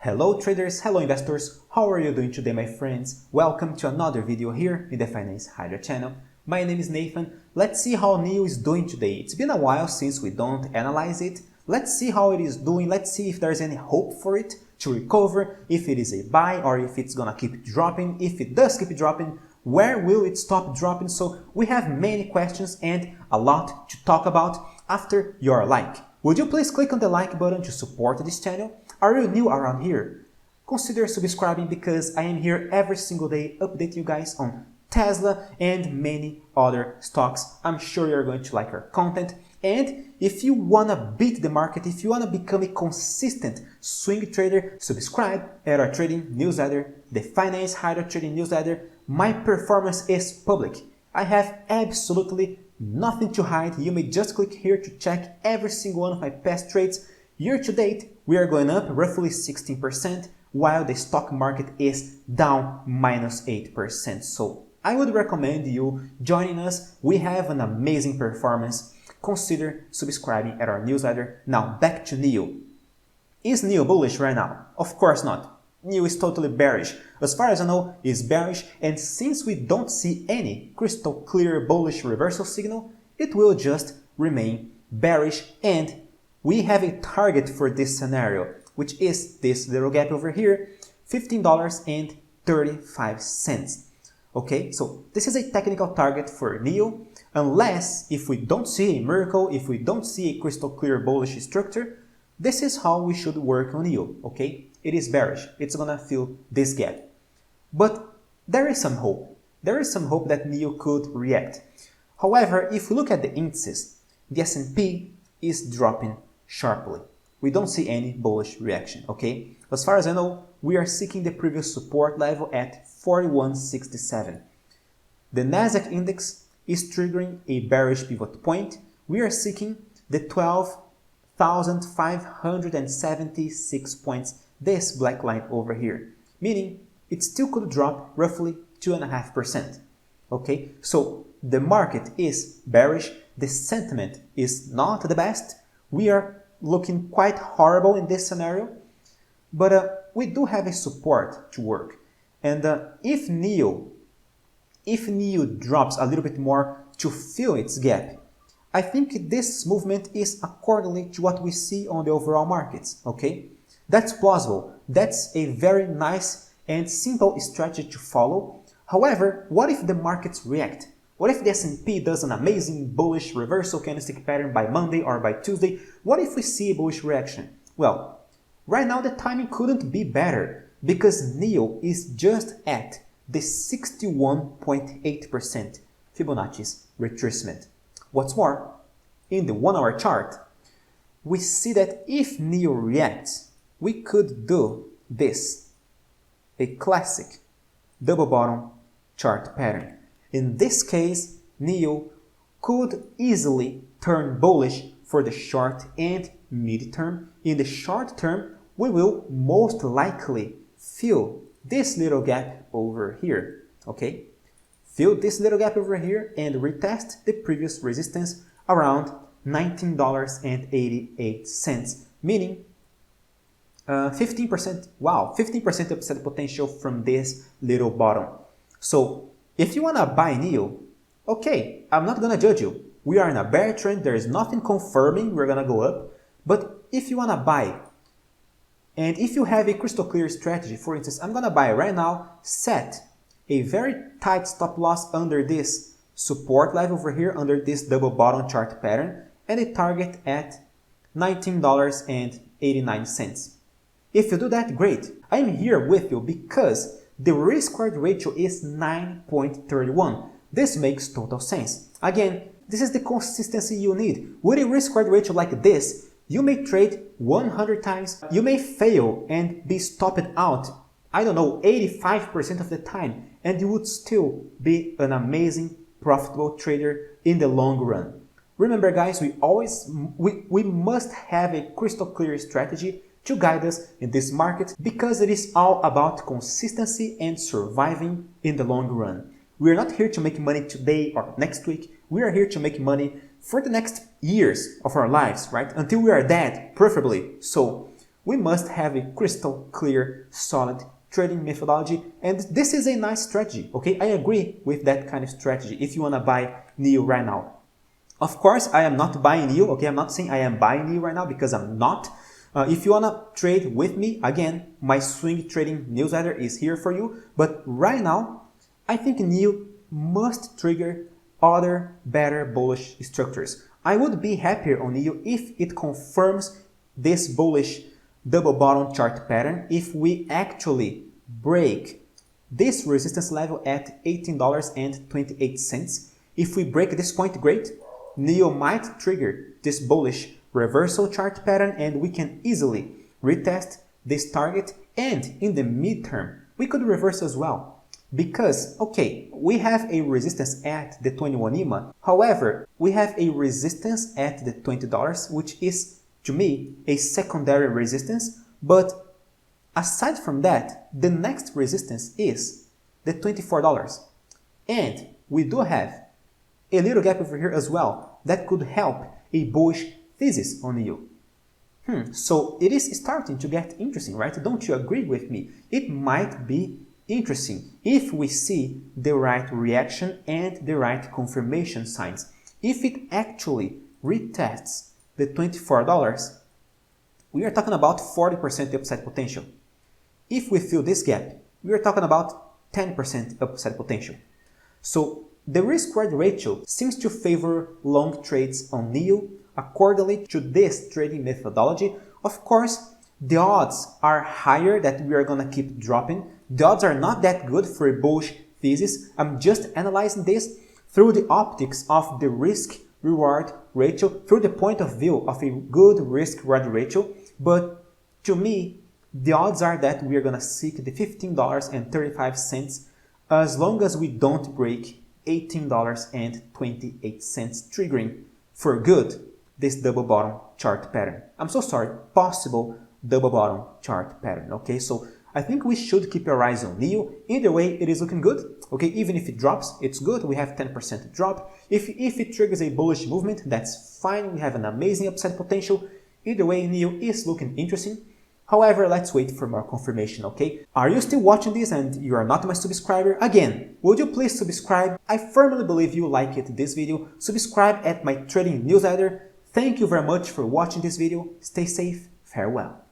Hello traders, hello investors, how are you doing today my friends? Welcome to another video here in the Finance Hydra channel. My name is Nathan. Let's see how NIO is doing today. It's been a while since we don't analyze it. Let's see how it is doing. Let's see if there's any hope for it to recover, if it is a buy or if it's gonna keep dropping. If it does keep dropping, where will it stop dropping? So we have many questions and a lot to talk about after your like. Would you please click on the like button to support this channel? Are you new around here? Consider subscribing because I am here every single day updating you guys on Tesla and many other stocks. I'm sure you're going to like our content. And if you want to beat the market, if you want to become a consistent swing trader, subscribe at our trading newsletter, the Finance Hydra trading newsletter. My performance is public. I have absolutely nothing to hide. You may just click here to check every single one of my past trades. Year to date, we are going up roughly 16%, while the stock market is down minus 8%. So I would recommend you joining us. We have an amazing performance. Consider subscribing at our newsletter. Now back to NIO. Is NIO bullish right now? Of course not. NIO is totally bearish. As far as I know, it's bearish, and since we don't see any crystal clear bullish reversal signal, it will just remain bearish, and we have a target for this scenario, which is this little gap over here, $15.35. Okay, so this is a technical target for NIO, unless if we don't see a miracle, if we don't see a crystal clear bullish structure, this is how we should work on NIO, okay? It is bearish, it's gonna fill this gap. But there is some hope. There is some hope that NIO could react. However, if we look at the indices, the S&P is dropping sharply. We don't see any bullish reaction, okay? As far as I know, we are seeking the previous support level at 4167. The Nasdaq index is triggering a bearish pivot point. We are seeking the 12,576 points, this black line over here, meaning it still could drop roughly 2.5%. Okay, so the market is bearish, the sentiment is not the best. We are looking quite horrible in this scenario, but we do have a support to work. And if NIO drops a little bit more to fill its gap, I think this movement is accordingly to what we see on the overall markets, okay? That's plausible. That's a very nice and simple strategy to follow. However, what if the markets react? What if the S&P does an amazing bullish reversal candlestick pattern by Monday or by Tuesday? What if we see a bullish reaction? Well, right now the timing couldn't be better because NIO is just at the 61.8% Fibonacci's retracement. What's more, in the 1 hour chart, we see that if NIO reacts, we could do this, a classic double bottom chart pattern. In this case, NIO could easily turn bullish for the short and mid-term. In the short term, we will most likely fill this little gap over here, okay? Fill this little gap over here and retest the previous resistance around $19.88, meaning 15%, wow, 15% upside potential from this little bottom. So if you want to buy NIO, okay, I'm not going to judge you. We are in a bear trend. There is nothing confirming we're going to go up. But if you want to buy, and if you have a crystal clear strategy, for instance, I'm going to buy right now, set a very tight stop loss under this support level over here, under this double bottom chart pattern, and a target at $19.89. If you do that, great. I'm here with you because the risk-reward ratio is 9.31. This makes total sense. Again, this is the consistency you need. With a risk-reward ratio like this, you may trade 100 times. You may fail and be stopped out, I don't know, 85% of the time, and you would still be an amazing, profitable trader in the long run. Remember guys, we must have a crystal clear strategy to guide us in this market because it is all about consistency and surviving in the long run. We are not here to make money today or next week. We are here to make money for the next years of our lives, right? Until we are dead, preferably. So we must have a crystal clear, solid trading methodology, and this is a nice strategy, okay? I agree with that kind of strategy if you want to buy NIO right now. Of course, I am not buying NIO, okay? I'm not saying I am buying NIO right now because I'm not. If you want to trade with me, again, my swing trading newsletter is here for you. But right now, I think NIO must trigger other better bullish structures. I would be happier on NIO if it confirms this bullish double bottom chart pattern, if we actually break this resistance level at $18.28. If we break this point, great. NIO might trigger this bullish reversal chart pattern and we can easily retest this target, and in the midterm we could reverse as well because, okay, we have a resistance at the 21 EMA, however we have a resistance at the $20, which is to me a secondary resistance, but aside from that the next resistance is the $24, and we do have a little gap over here as well that could help a bullish thesis on NIO. So it is starting to get interesting, right? Don't you agree with me? It might be interesting if we see the right reaction and the right confirmation signs. If it actually retests the $24, we are talking about 40% upside potential. If we fill this gap, we are talking about 10% upside potential. So the risk-reward ratio seems to favor long trades on NIO accordingly to this trading methodology. Of course, the odds are higher that we are going to keep dropping. The odds are not that good for a bullish thesis. I'm just analyzing this through the optics of the risk-reward ratio, through the point of view of a good risk-reward ratio. But to me, the odds are that we are going to seek the $15.35 as long as we don't break $18.28, triggering for good this double bottom chart pattern. I'm so sorry, possible double bottom chart pattern, okay? So I think we should keep our eyes on NIO. Either way, it is looking good, okay? Even if it drops, it's good. We have 10% drop. If it triggers a bullish movement, that's fine. We have an amazing upside potential. Either way, NIO is looking interesting. However, let's wait for more confirmation, okay? Are you still watching this and you are not my subscriber? Again, would you please subscribe? I firmly believe you liked this video. Subscribe at my trading newsletter. Thank you very much for watching this video. Stay safe. Farewell.